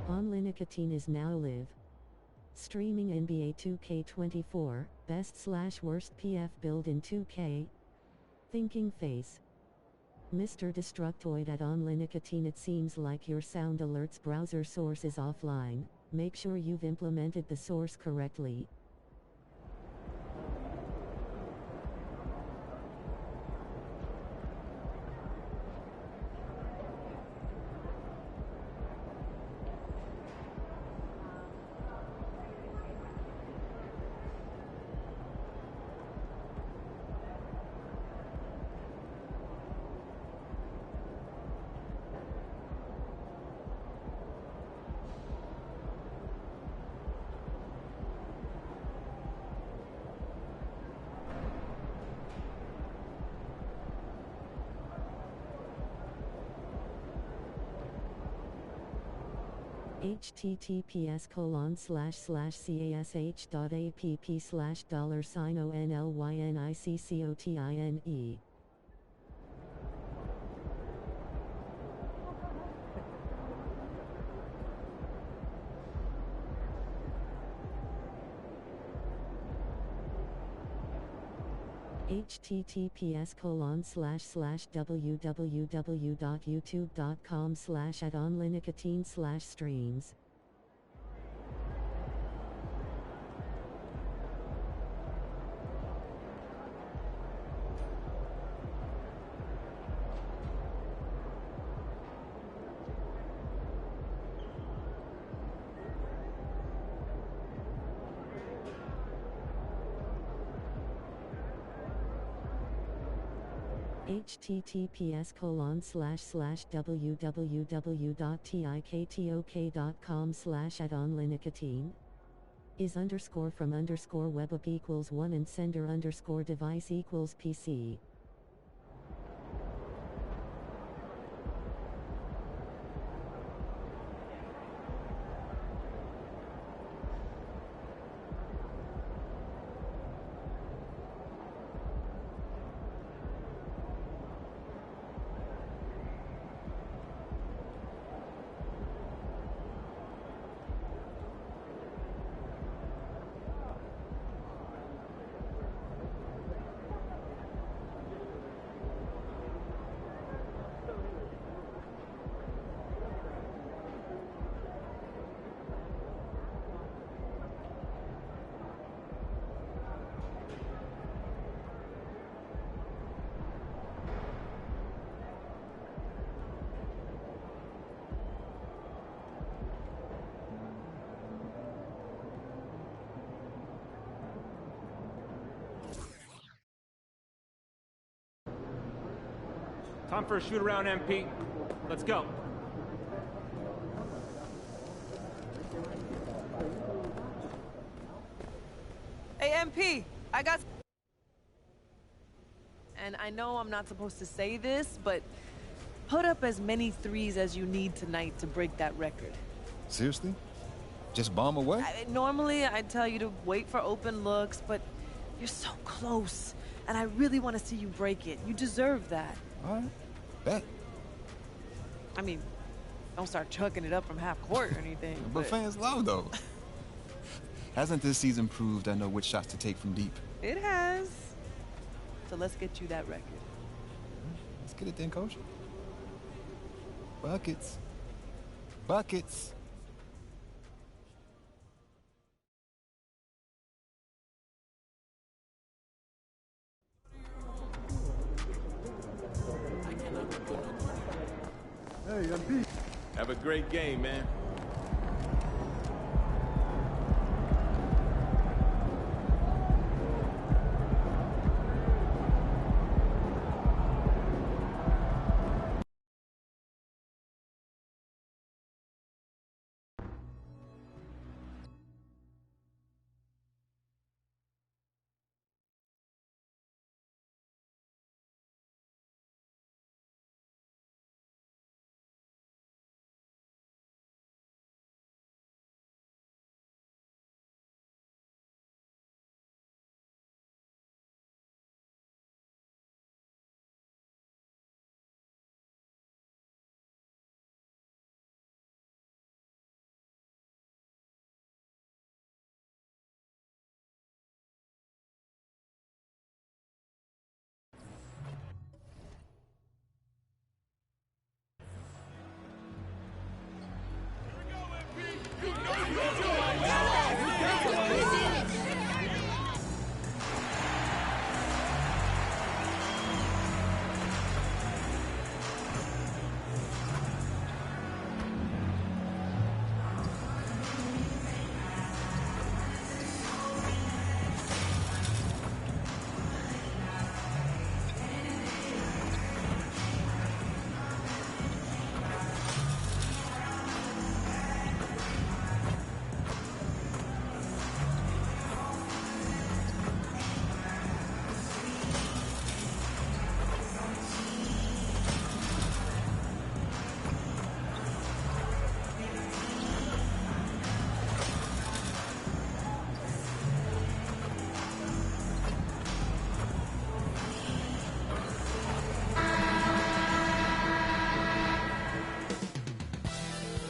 Online Nicotine is now live. Streaming NBA 2K24, best/worst PF build in 2K. Thinking Face. Mr. Destructoid at Online Nicotine. It seems like your Sound Alerts browser source is offline. Make sure you've implemented the source correctly. https://cash.app/$ONLYNICCOTINE. https://www.youtube.com/@onlinicotine/streams. https://www.tiktok.com/@onlinicotine. Is underscore from underscore web app equals 1 and sender underscore device equals PC. Time for a shoot around, MP. Let's go. Hey, MP, I got... And I know I'm not supposed to say this, but put up as many threes as you need tonight to break that record. Seriously? Just bomb away? Normally, I'd tell you to wait for open looks, but you're so close, and I really want to see you break it. You deserve that. All right. Bet. I mean, don't start chucking it up from half court or anything. But fans love, though. Hasn't this season proved I know which shots to take from deep? It has. So let's get you that record. Let's get it then, coach. Buckets. Buckets. Hey, MP. Have a great game, man.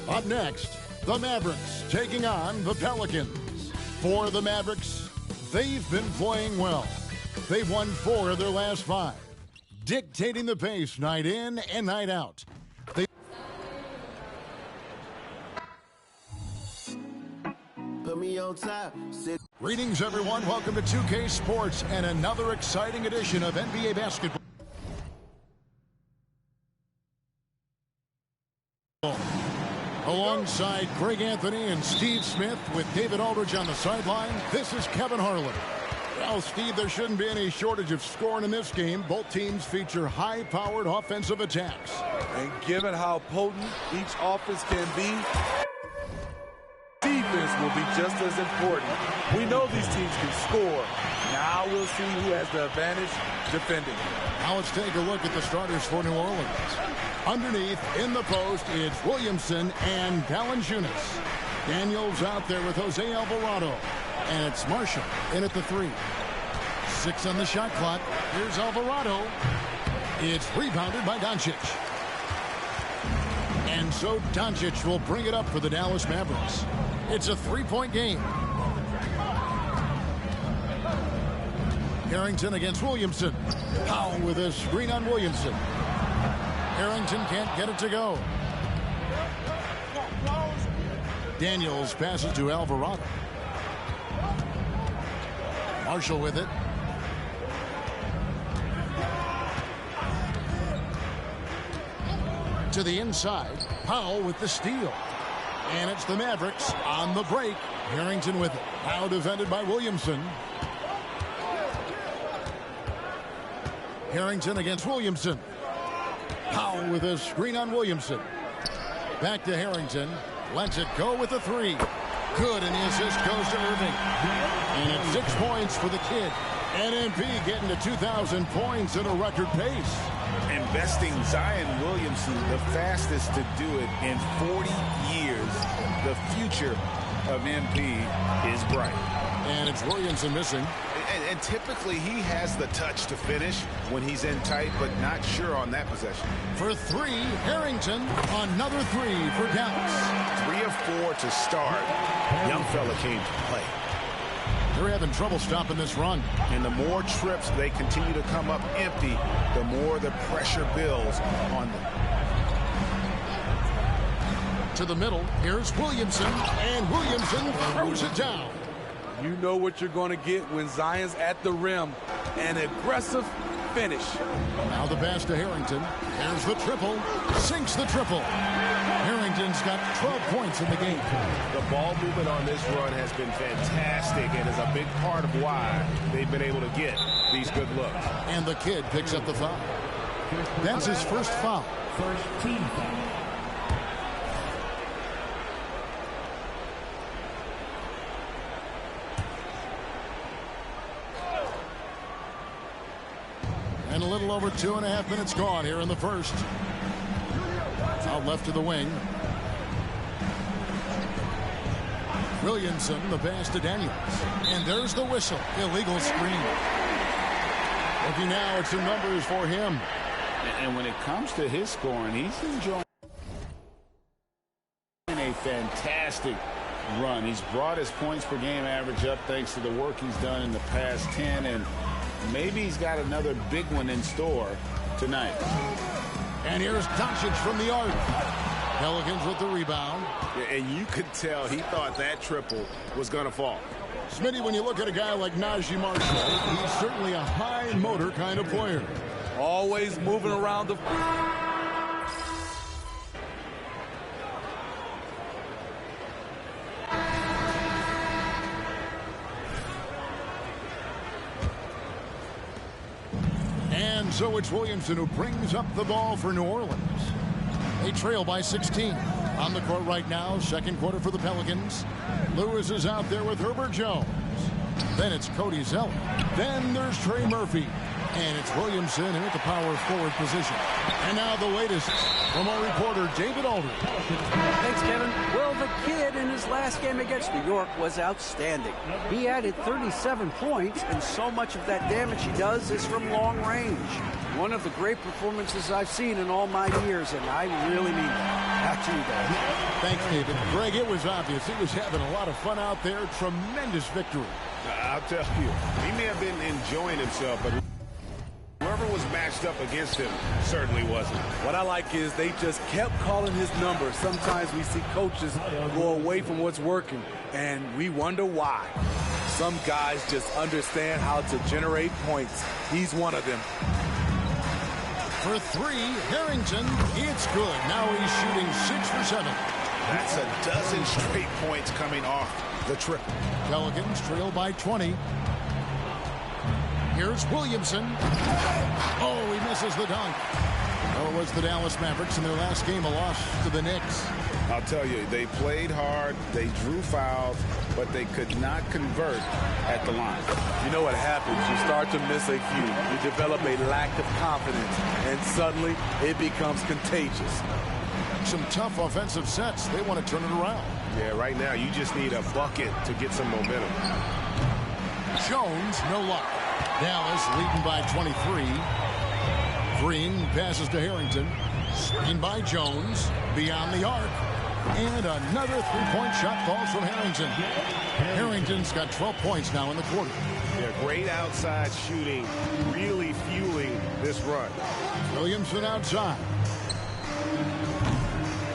Up next, the Mavericks taking on the Pelicans. For the Mavericks, they've been playing well. They've won 4 of their last 5, dictating the pace night in and night out. Put me on top. Greetings, everyone. Welcome to 2K Sports and another exciting edition of NBA basketball. Alongside Greg Anthony and Steve Smith with David Aldridge on the sideline, this is Kevin Harlan. Well, Steve, there shouldn't be any shortage of scoring in this game. Both teams feature high-powered offensive attacks. And given how potent each offense can be, defense will be just as important. We know these teams can score. Now we'll see who has the advantage defending. Now let's take a look at the starters for New Orleans. Underneath, in the post, it's Williamson and Valanciunas. Daniels out there with Jose Alvarado. And it's Marshall in at the 3. 6 on the shot clock. Here's Alvarado. It's rebounded by Doncic. And so Doncic will bring it up for the Dallas Mavericks. It's a 3-point game. Harrington against Williamson. Powell with a screen on Williamson. Harrington can't get it to go. Daniels passes to Alvarado. Marshall with it. To the inside. Powell with the steal. And it's the Mavericks on the break. Harrington with it. Now defended by Williamson. Harrington against Williamson. Powell with a screen on Williamson. Back to Harrington. Lets it go with a 3. Good, and the assist goes to Irving. And it's 6 points for the kid. NMP getting to 2,000 points at a record pace. Investing Zion Williamson, the fastest to do it in 40 years. The future of MP is bright. And it's Williamson missing. And typically he has the touch to finish when he's in tight, but not sure on that possession. For 3, Harrington. Another 3 for Dallas. 3 of 4 to start. Young fella came to play. They're having trouble stopping this run. And the more trips they continue to come up empty, the more the pressure builds on them. To the middle, here's Williamson, and Williamson throws it down. You know what you're going to get when Zion's at the rim. An aggressive finish. Now the pass to Harrington. There's the triple. Sinks the triple. Harrington's got 12 points in the game. The ball movement on this run has been fantastic and is a big part of why they've been able to get these good looks. And the kid picks up the foul. That's his first foul. First team foul. And a little over 2.5 minutes gone here in the first. Out left to the wing. Williamson, the pass to Daniels. And there's the whistle. Illegal screen. Looking now at some numbers for him. And when it comes to his scoring, he's enjoying a fantastic run. He's brought his points per game average up thanks to the work he's done in the past 10, and maybe he's got another big one in store tonight. And here's Doncic from the arc. Pelicans with the rebound. And you could tell he thought that triple was going to fall. Smitty, when you look at a guy like Najee Marshall, he's certainly a high motor kind of player. Always moving around the... And so it's Williamson who brings up the ball for New Orleans. They trail by 16. On the court right now, second quarter for the Pelicans. Lewis is out there with Herbert Jones. Then it's Cody Zeller. Then there's Trey Murphy. And it's Williamson in at the power forward position. And now the latest from our reporter, David Aldridge. Thanks, Kevin. Well, the kid in his last game against New York was outstanding. He added 37 points, and so much of that damage he does is from long range. One of the great performances I've seen in all my years, and I really mean that. Back to you guys. Thanks, David. Greg, it was obvious. He was having a lot of fun out there. Tremendous victory. I'll tell you, he may have been enjoying himself, but whoever was matched up against him certainly wasn't. What I like is they just kept calling his number. Sometimes we see coaches go away from what's working, and we wonder why. Some guys just understand how to generate points. He's one of them. For three, Harrington, it's good. Now he's shooting 6 for 7. That's a dozen straight points coming off the triple. Pelicans trail by 20. Here's Williamson. Oh, he misses the dunk. Oh, it was the Dallas Mavericks in their last game, a loss to the Knicks. I'll tell you, they played hard, they drew fouls, but they could not convert at the line. You know what happens? You start to miss a cue. You develop a lack of confidence, and suddenly it becomes contagious. Some tough offensive sets. They want to turn it around. Yeah, right now you just need a bucket to get some momentum. Jones, no luck. Dallas leading by 23. Green passes to Harrington. Screen by Jones. Beyond the arc. And another three-point shot falls from Harrington. Harrington's got 12 points now in the quarter. Yeah, great outside shooting, really fueling this run. Williamson outside.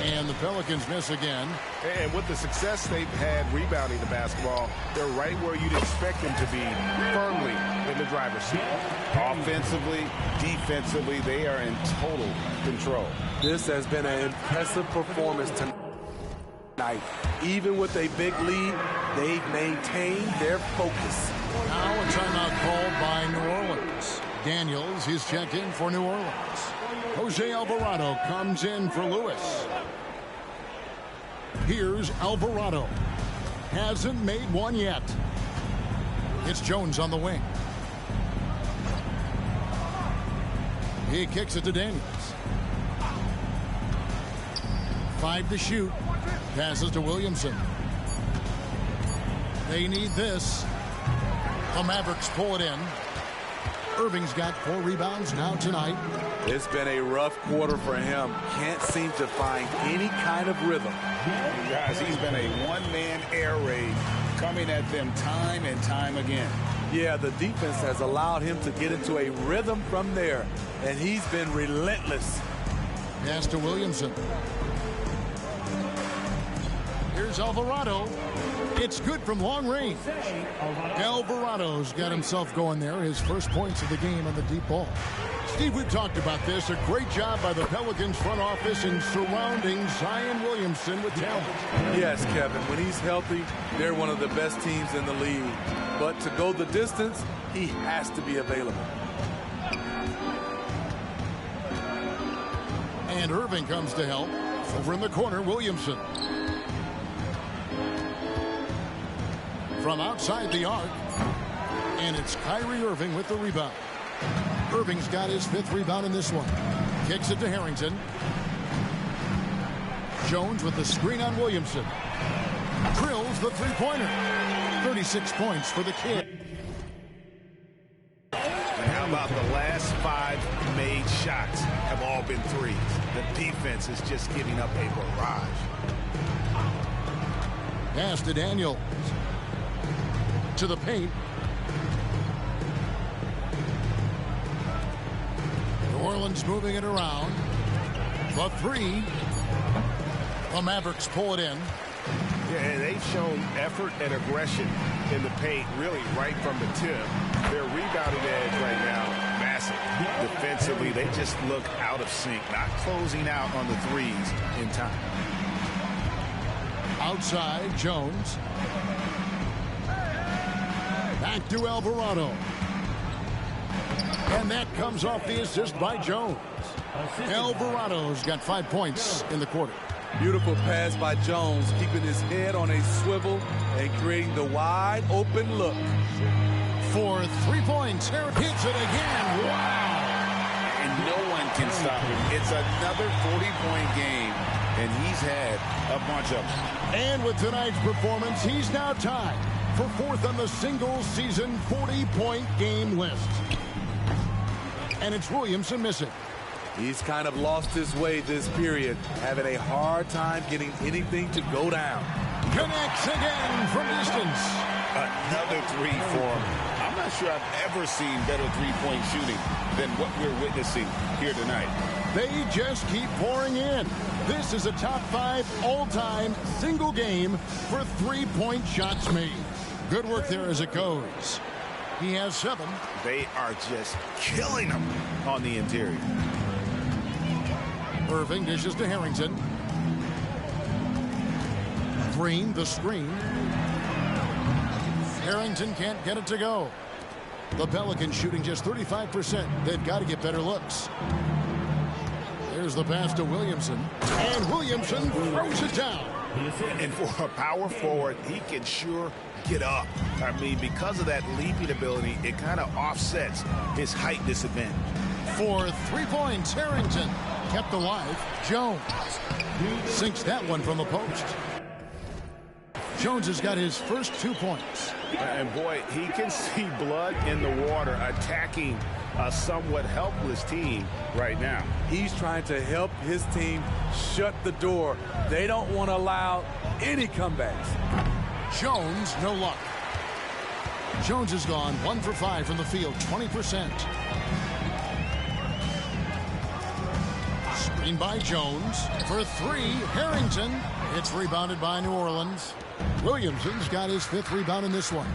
And the Pelicans miss again. And with the success they've had rebounding the basketball, they're right where you'd expect them to be, firmly in the driver's seat. Offensively, defensively, they are in total control. This has been an impressive performance tonight. Even with a big lead, they've maintained their focus. Now a timeout called by New Orleans. Daniels is checked in for New Orleans. Jose Alvarado comes in for Lewis. Here's Alvarado. Hasn't made one yet. It's Jones on the wing. He kicks it to Daniels. 5 to shoot. Passes to Williamson. They need this. The Mavericks pull it in. Irving's got 4 rebounds now tonight. It's been a rough quarter for him. Can't seem to find any kind of rhythm. Guys, he's been a one-man air raid coming at them time and time again. Yeah, the defense has allowed him to get into a rhythm from there, and he's been relentless. Pass to Williamson. Here's Alvarado. It's good from long range. Alvarado's got himself going there. His first points of the game on the deep ball. Steve, we've talked about this. A great job by the Pelicans front office in surrounding Zion Williamson with talent. Yes, Kevin. When he's healthy, they're one of the best teams in the league. But to go the distance, he has to be available. And Irving comes to help. Over in the corner, Williamson. From outside the arc. And it's Kyrie Irving with the rebound. Irving's got his 5th rebound in this one. Kicks it to Harrington. Jones with the screen on Williamson. Drills the three-pointer. 36 points for the kid. And how about the last 5 made shots have all been threes? The defense is just giving up a barrage. Pass to Daniels. To the paint. New Orleans moving it around. The 3. The Mavericks pull it in. Yeah, and they've shown effort and aggression in the paint, really right from the tip. Their rebounding edge right now, massive. Defensively, they just look out of sync, not closing out on the threes in time. Outside, Jones. Back to Alvarado. And that comes off the assist by Jones. Alvarado's got 5 points in the quarter. Beautiful pass by Jones, keeping his head on a swivel and creating the wide open look. For 3 points, Harris hits it again. Wow! And no one can stop him. It's another 40-point game, and he's had a bunch of them. And with tonight's performance, he's now tied for 4th on the single-season 40-point game list. And it's Williamson missing. He's kind of lost his way this period, having a hard time getting anything to go down. Connects again from distance. Another three for him. I'm not sure I've ever seen better three-point shooting than what we're witnessing here tonight. They just keep pouring in. This is a top 5 all-time single game for three-point shots made. Good work there as it goes. He has 7. They are just killing him on the interior. Irving dishes to Harrington. Green, the screen. Harrington can't get it to go. The Pelicans shooting just 35%. They've got to get better looks. There's the pass to Williamson. And Williamson throws it down. And for a power forward, he can sure get up. I mean, because of that leaping ability, it kind of offsets his height disadvantage. For 3 points, Harrington kept alive. Jones sinks that one from the post. Jones has got his first 2 points. And boy, he can see blood in the water attacking a somewhat helpless team right now. He's trying to help his team shut the door. They don't want to allow any comebacks. Jones, no luck. Jones has gone 1 for 5 from the field, 20%. Screen by Jones. For 3, Harrington. It's rebounded by New Orleans. Williamson's got his 5th rebound in this one.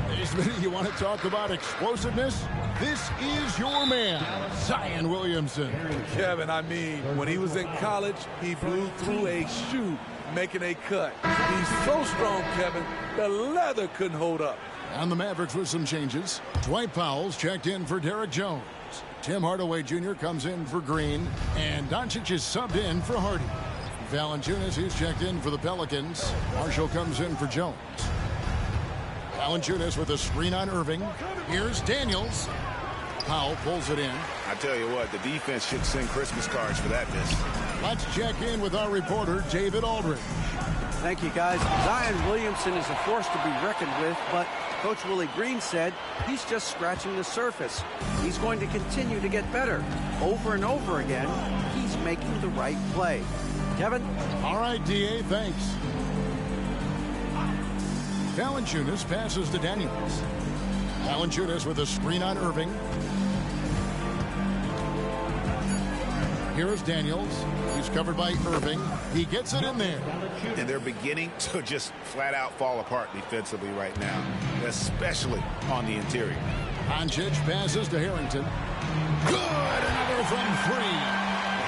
This minute, you want to talk about explosiveness? This is your man, Zion Williamson. Kevin, I mean, when he was in college, he blew through a shoe making a cut. He's so strong, Kevin, the leather couldn't hold up. And the Mavericks with some changes. Dwight Powell's checked in for Derek Jones. Tim Hardaway Jr. comes in for Green. And Doncic is subbed in for Hardy. Valanciunas, he's checked in for the Pelicans. Marshall comes in for Jones. Valanciunas with a screen on Irving. Here's Daniels. Powell pulls it in. I tell you what, the defense should send Christmas cards for that miss. Let's check in with our reporter, David Aldridge. Thank you, guys. Zion Williamson is a force to be reckoned with, but Coach Willie Green said he's just scratching the surface. He's going to continue to get better. Over and over again, he's making the right play. Kevin? All right, D.A., thanks. Valanciunas passes to Daniels. Valanciunas with a screen on Irving. Here's Daniels. He's covered by Irving. He gets it in there. And they're beginning to just flat out fall apart defensively right now, especially on the interior. Doncic passes to Harrington. Good! Another from 3.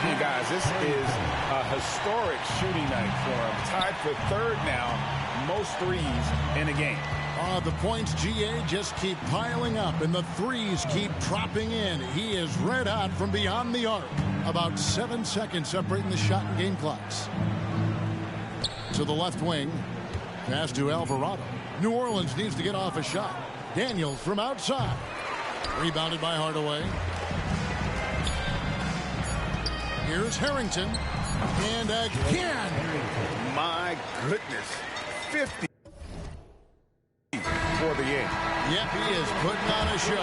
Hey guys, this is a historic shooting night for him. Tied for 3rd now, most threes in a game. The points, GA, just keep piling up, and the threes keep dropping in. He is red hot from beyond the arc. About 7 seconds separating the shot and game clocks. To the left wing. Pass to Alvarado. New Orleans needs to get off a shot. Daniels from outside. Rebounded by Hardaway. Here's Harrington. And again. My goodness. 50 for the game. Yep, he is putting on a show.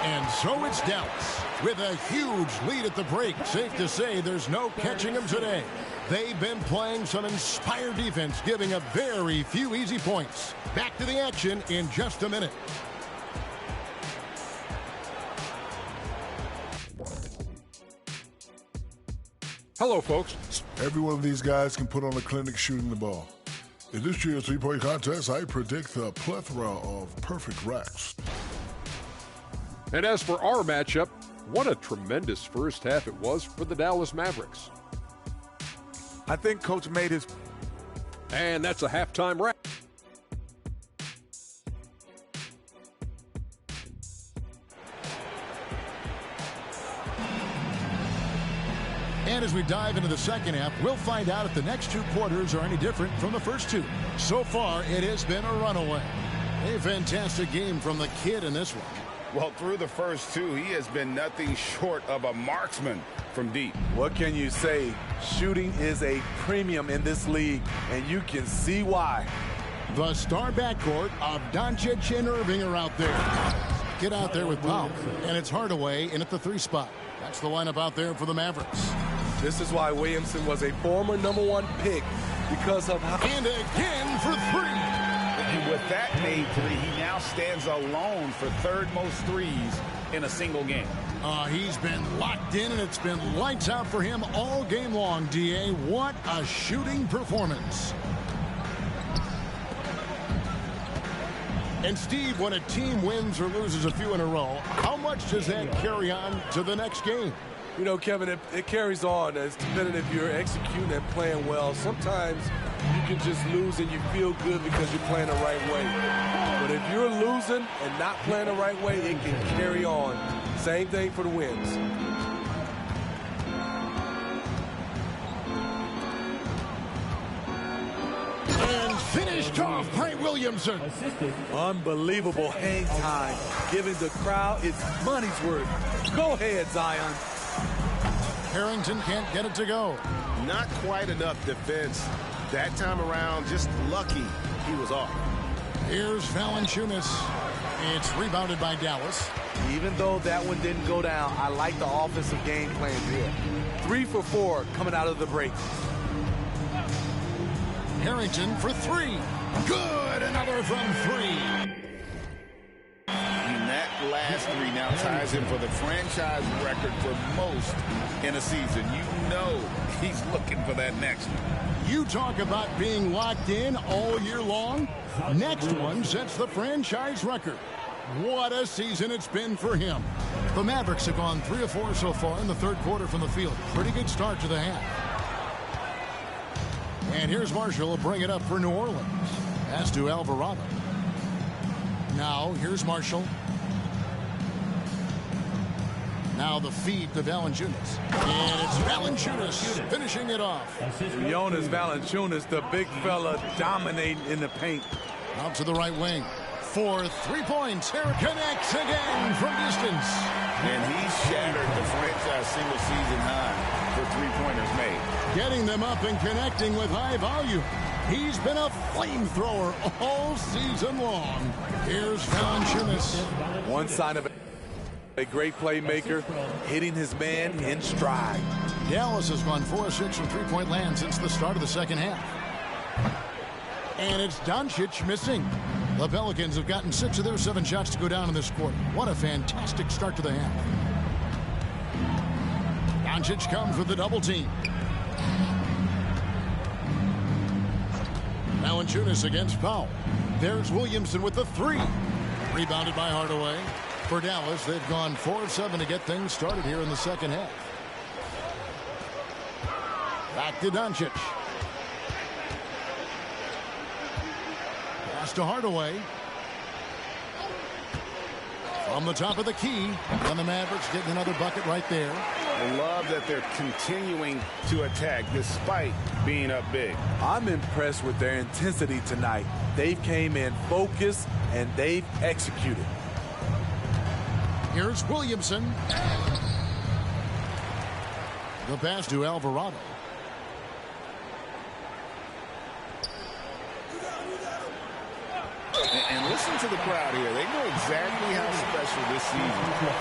And so it's Dallas with a huge lead at the break. Safe to say there's no catching them today. They've been playing some inspired defense, giving up very few easy points. Back to the action in just a minute. Hello, folks. Every one of these guys can put on a clinic shooting the ball. In this year's three-point contest, I predict a plethora of perfect racks. And as for our matchup, what a tremendous first half it was for the Dallas Mavericks. I think Coach made his... And that's a halftime wrap. And as we dive into the second half, we'll find out if the next 2 quarters are any different from the first 2. So far, it has been a runaway. A fantastic game from the kid in this one. Well, through the first 2, he has been nothing short of a marksman from deep. What can you say? Shooting is a premium in this league, and you can see why. The star backcourt of Doncic and Irving are out there. Get out there with Powell, and it's Hardaway in at the 3 spot. That's the lineup out there for the Mavericks. This is why Williamson was a former #1 pick, because of how... And again for three. And with that made three, he now stands alone for third most threes in a single game. He's been locked in, and it's been lights out for him all game long, D.A. What a shooting performance. And, Steve, when a team wins or loses a few in a row, how much does that carry on to the next game? You know, Kevin, it carries on. It's dependent if you're executing and playing well. Sometimes you can just lose and you feel good because you're playing the right way. But if you're losing and not playing the right way, it can carry on. Same thing for the wins. And finished off by Williamson. Unbelievable hang time, giving the crowd its money's worth. Go ahead, Zion. Harrington can't get it to go. Not quite enough defense. That time around, just lucky he was off. Here's Valanciunas. It's rebounded by Dallas. Even though that one didn't go down, I like the offensive game plan here. 3 for 4 coming out of the break. Harrington for three. Good. Another from three. And that last three now ties him for the franchise record for most in a season. You know he's looking for that next one. You talk about being locked in all year long. Next one sets the franchise record. What a season it's been for him. The Mavericks have gone 3 of 4 so far in the third quarter from the field. Pretty good start to the half. And here's Marshall to bring it up for New Orleans. As to Alvarado. Now, here's Marshall. Now the feed to Valanciunas. And it's Valanciunas finishing it off. Jonas Valanciunas, the big fella, dominating in the paint. Out to the right wing. For 3 points. Here connects again from distance. And he shattered the franchise single-season high for three-pointers made. Getting them up and connecting with high volume. He's been a flamethrower all season long. Here's Valanciunas. One sign of a great playmaker, hitting his man in stride. Dallas has gone 4 of 6 from three-point land since the start of the second half. And it's Doncic missing. The Pelicans have gotten 6 of their 7 shots to go down in this quarter. What a fantastic start to the half. Doncic comes with the double team. Valanciunas against Powell. There's Williamson with the 3. Rebounded by Hardaway. For Dallas, they've gone 4 of 7 to get things started here in the second half. Back to Doncic. Pass to Hardaway. From the top of the key. And the Mavericks getting another bucket right there. I love that they're continuing to attack despite being up big. I'm impressed with their intensity tonight. They've came in focused and they've executed. Here's Williamson. The pass to Alvarado. And listen to the crowd here. They know exactly how special this season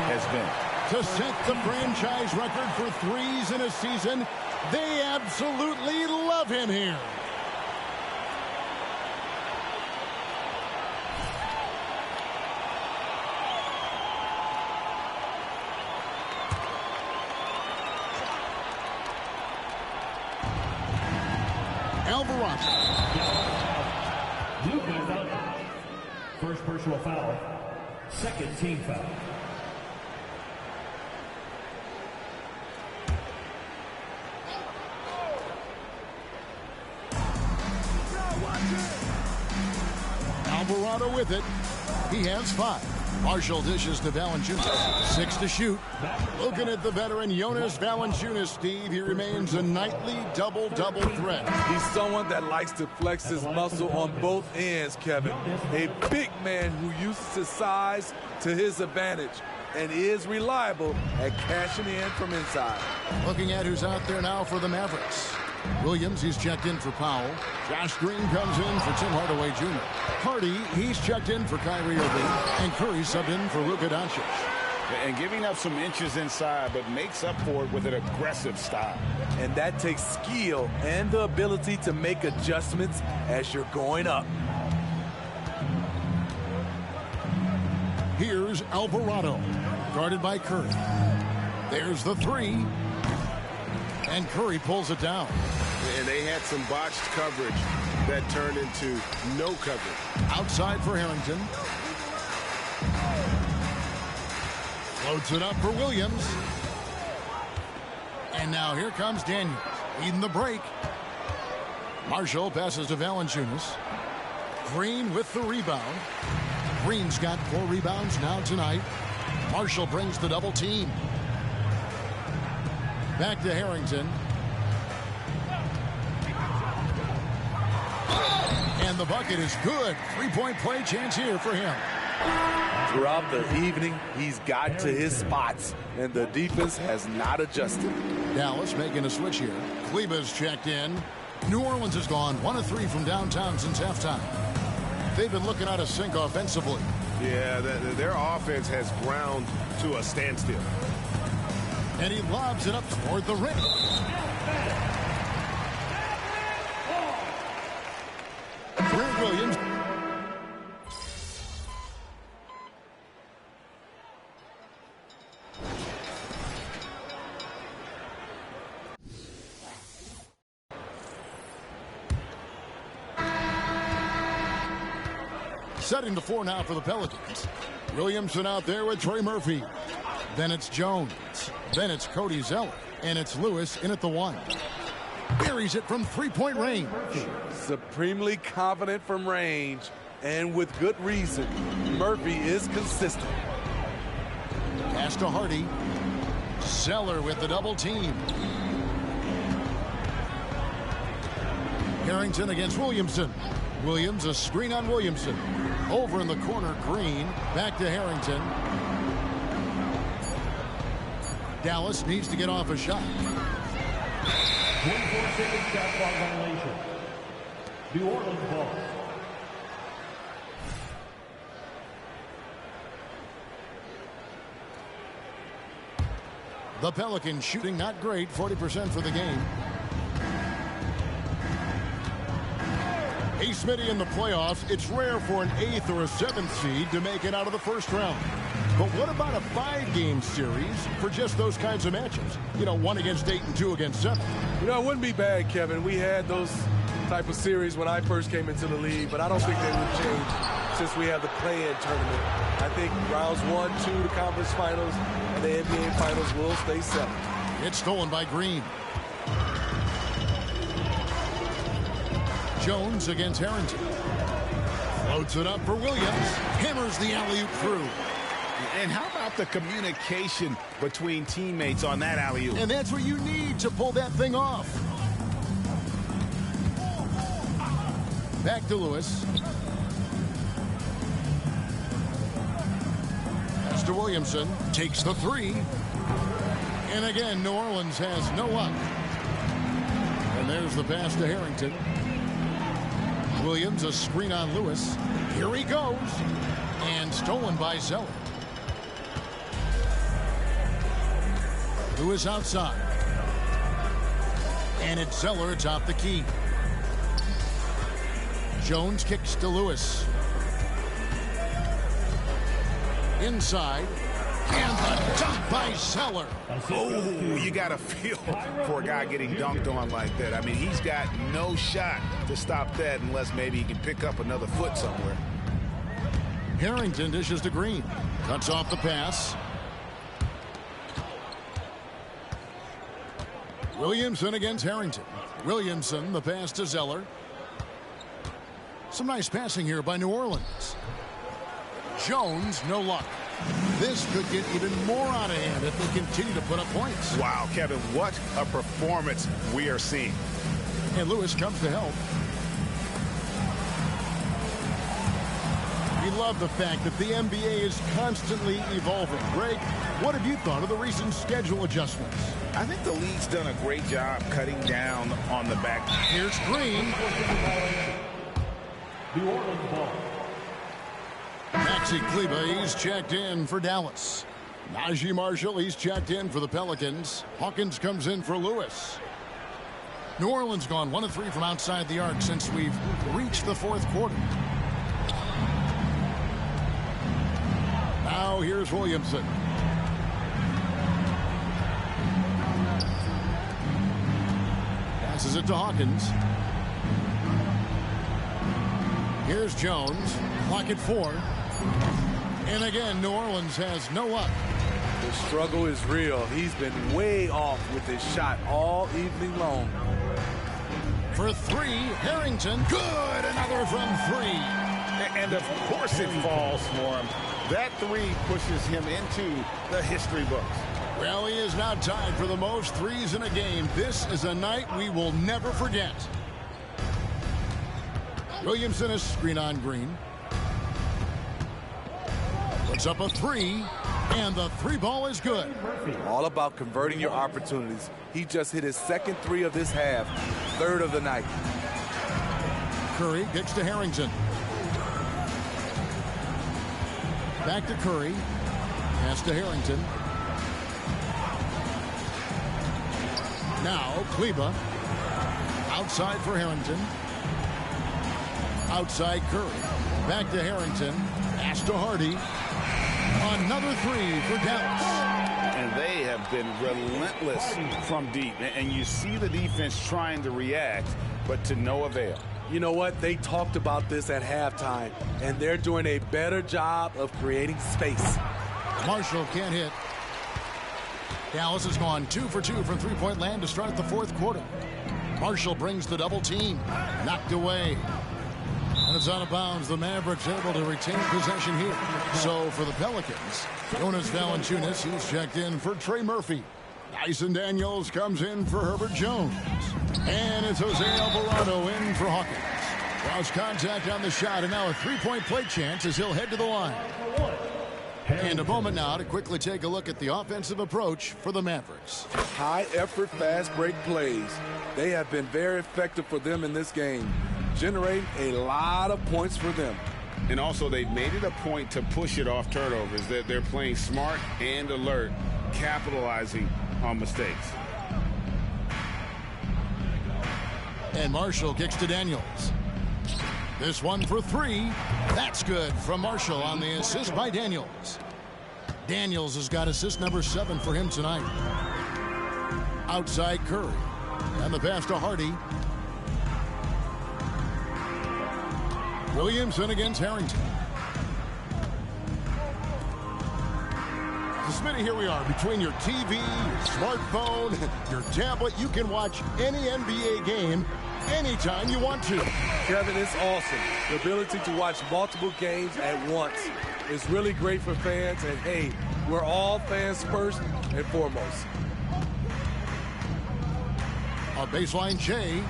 has been. To set the franchise record for threes in a season, they absolutely love him here. Alvarado. First personal foul. Second team foul. Alvarado with it. He has 5. Marshall dishes to Valanciunas. 6 to shoot. Looking at the veteran Jonas Valanciunas, Steve. He remains a nightly double-double threat. He's someone that likes to flex his muscle on both ends, Kevin. A big man who uses his size to his advantage and is reliable at cashing in from inside. Looking at who's out there now for the Mavericks. Williams, he's checked in for Powell. Josh Green comes in for Tim Hardaway Jr. Hardy, he's checked in for Kyrie Irving. And Curry subbed in for Luka Doncic. And giving up some inches inside, but makes up for it with an aggressive style. And that takes skill and the ability to make adjustments as you're going up. Here's Alvarado, guarded by Curry. There's the three. And Curry pulls it down. And they had some botched coverage that turned into no coverage. Outside for Harrington. Floats it up for Williams. And now here comes Daniels, leading the break. Marshall passes to Valanciunas. Green with the rebound. Green's got 4 rebounds now tonight. Marshall brings the double team. Back to Harrington. And the bucket is good. 3-point play chance here for him. Throughout the evening, he's got to his spots, and the defense has not adjusted. Dallas making a switch here. Kleba's checked in. New Orleans has gone 1 of 3 from downtown since halftime. They've been looking out of sync offensively. Yeah, their offense has ground to a standstill. And he lobs it up toward the rim. Grant Williams. Setting the 4 now for the Pelicans. Williamson out there with Trey Murphy. Then it's Jones. Then it's Cody Zeller. And it's Lewis in at the 1. Buries it from 3-point range. Supremely confident from range, and with good reason. Murphy is consistent. Pass to Hardy. Zeller with the double team. Harrington against Williamson. Williams, a screen on Williamson. Over in the corner, Green. Back to Harrington. Dallas needs to get off a shot. 24-second shot clock violation. New Orleans ball. The Pelicans shooting not great, 40% for the game. Hey, Smitty, in the playoffs, it's rare for an 8th or a 7th seed to make it out of the first round. But what about a 5-game series for just those kinds of matchups? You know, 1 against 8 and 2 against 7. You know, it wouldn't be bad, Kevin. We had those type of series when I first came into the league, but I don't think they would change since we have the play-in tournament. I think rounds 1, 2, the conference finals, and the NBA finals will stay set. It's stolen by Green. Jones against Harrington. Floats it up for Williams. Hammers the alley-oop through. And how about the communication between teammates on that alley-oop? And that's what you need to pull that thing off. Back to Lewis. Pass to Williamson. Takes the 3. And again, New Orleans has no luck. And there's the pass to Harrington. Williams, a screen on Lewis. Here he goes. And stolen by Zeller. Lewis outside. And it's Zeller atop the key. Jones kicks to Lewis. Inside. And the dunk by Zeller. Oh, you got to feel for a guy getting dunked on like that. I mean, he's got no shot to stop that unless maybe he can pick up another foot somewhere. Harrington dishes to Green. Cuts off the pass. Williamson against Harrington. Williamson, the pass to Zeller. Some nice passing here by New Orleans. Jones, no luck. This could get even more out of hand if they continue to put up points. Wow, Kevin, what a performance we are seeing. And Lewis comes to help. We love the fact that the NBA is constantly evolving. Greg, what have you thought of the recent schedule adjustments? I think the league's done a great job cutting down on the back. Here's Green. New Orleans ball. Maxi Kleber, he's checked in for Dallas. Najee Marshall, he's checked in for the Pelicans. Hawkins comes in for Lewis. New Orleans gone 1 of 3 from outside the arc since we've reached the fourth quarter. Now here's Williamson. Passes it to Hawkins. Here's Jones. Clock at 4. And again, New Orleans has no luck. The struggle is real. He's been way off with his shot all evening long. For 3, Harrington. Good. Another from 3. And of course it falls for him. That 3 pushes him into the history books. Well, he is now tied for the most threes in a game. This is a night we will never forget. Williamson is screen on Green. Puts up a 3, and the 3 ball is good. All about converting your opportunities. He just hit his second 3 of this half, 3rd of the night. Curry kicks to Harrington. Back to Curry. Pass to Harrington. Now Kleber. Outside for Harrington. Outside Curry. Back to Harrington. Pass to Hardy. Another 3 for Dallas. And they have been relentless from deep. And you see the defense trying to react, but to no avail. You know what? They talked about this at halftime, and they're doing a better job of creating space. Marshall can't hit. Dallas has gone 2 for 2 from three-point land to start the fourth quarter. Marshall brings the double team. Knocked away. And it's out of bounds. The Mavericks able to retain possession here. So for the Pelicans, Jonas Valanciunas, he's checked in for Trey Murphy. Dyson Daniels comes in for Herbert Jones. And it's Jose Alvarado in for Hawkins. Lost contact on the shot, and now a three-point play chance as he'll head to the line. And a moment now to quickly take a look at the offensive approach for the Mavericks. High-effort, fast-break plays. They have been very effective for them in this game, generating a lot of points for them. And also, they've made it a point to push it off turnovers. They're playing smart and alert, capitalizing on mistakes. And Marshall kicks to Daniels. This one for 3. That's good from Marshall on the assist by Daniels. Daniels has got assist number 7 for him tonight. Outside Curry. And the pass to Hardy. Williamson against Harrington. So Smitty, here we are. Between your TV, your smartphone, your tablet, you can watch any NBA game anytime you want to. Kevin, it's awesome. The ability to watch multiple games at once is really great for fans. And, hey, we're all fans first and foremost. A baseline Jay,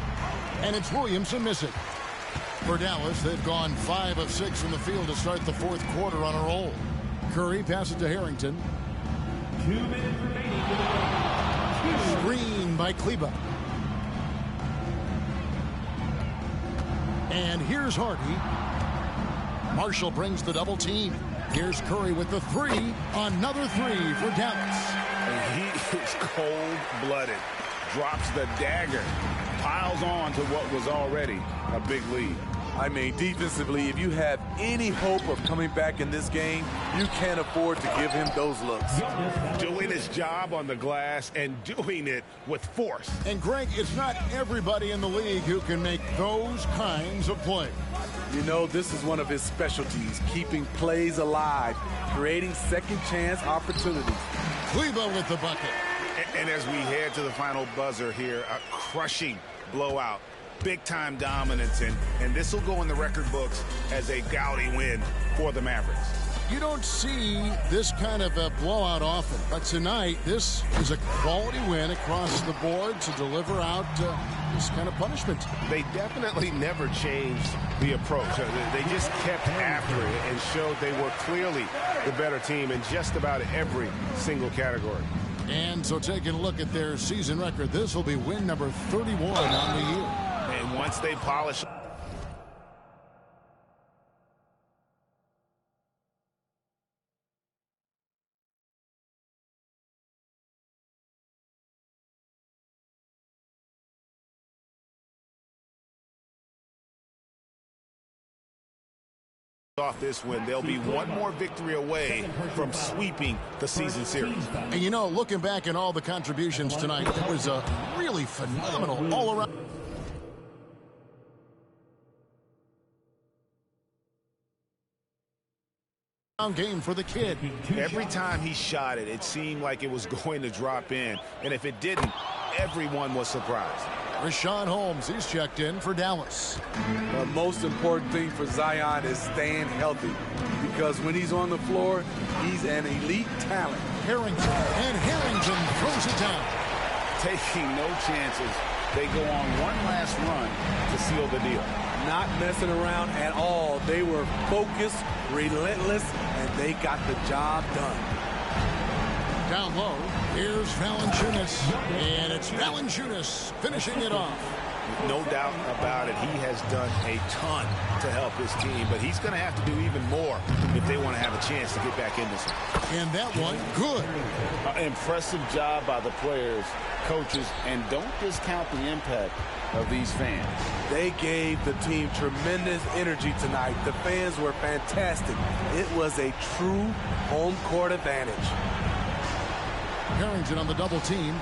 and it's Williamson missing. For Dallas, they've gone 5 of 6 from the field to start the fourth quarter on a roll. Curry passes to Harrington. 2 minutes remaining. Screen by Kleber. And here's Hardy. Marshall brings the double team. Here's Curry with the 3. Another 3 for Dallas. And he is cold-blooded. Drops the dagger. Piles on to what was already a big lead. I mean, defensively, if you have any hope of coming back in this game, you can't afford to give him those looks. Doing his job on the glass and doing it with force. And, Greg, it's not everybody in the league who can make those kinds of plays. You know, this is one of his specialties, keeping plays alive, creating second-chance opportunities. Kleber with the bucket. And as we head to the final buzzer here, a crushing blowout. Big-time dominance, and this will go in the record books as a gaudy win for the Mavericks. You don't see this kind of a blowout often, but tonight this is a quality win across the board to deliver out this kind of punishment. They definitely never changed the approach. They just kept after it and showed they were clearly the better team in just about every single category. And so taking a look at their season record, this will be win number 31 on the year. And once they polish off this win, they'll be one more victory away from sweeping the season series. And you know, looking back at all the contributions tonight, it was a really phenomenal all-around game for the kid. Every time he shot it, it seemed like it was going to drop in. And if it didn't, everyone was surprised. Richaun Holmes, he's checked in for Dallas. The most important thing for Zion is staying healthy, because when he's on the floor, he's an elite talent. Harrington, and Harrington throws it down. Taking no chances. They go on one last run to seal the deal. Not messing around at all. They were focused, relentless, and they got the job done. Down low, here's Valanciunas, and it's Valanciunas finishing it off. No doubt about it, he has done a ton to help his team, but he's going to have to do even more if they want to have a chance to get back in this one. And that one, good. Impressive job by the players, coaches, and don't discount the impact of these fans. They gave the team tremendous energy tonight. The fans were fantastic. It was a true home court advantage. Harrington on the double team.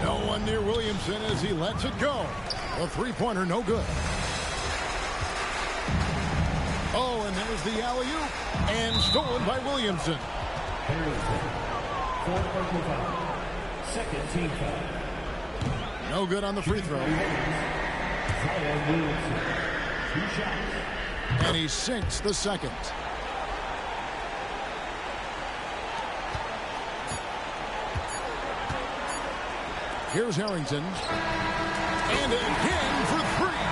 No one near Williamson as he lets it go. A three-pointer, no good. Oh, and there's the alley-oop. And stolen by Williamson. Second team foul. No good on the free throw. And he sinks the second. Here's Harrington. And again for three.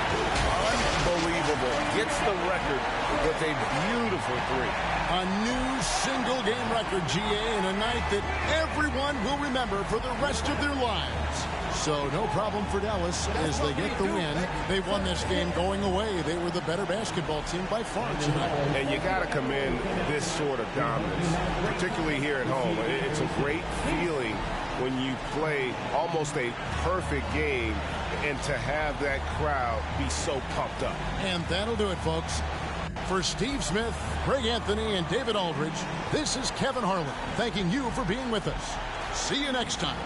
Unbelievable. Gets the record with a beautiful three. A new single-game record, GA, in a night that everyone will remember for the rest of their lives. So no problem for Dallas as they get the win. They won this game going away. They were the better basketball team by far tonight. And you got to commend this sort of dominance, particularly here at home. It's a great feeling when you play almost a perfect game and to have that crowd be so pumped up. And that'll do it, folks. For Steve Smith, Greg Anthony, and David Aldridge, this is Kevin Harlan thanking you for being with us. See you next time.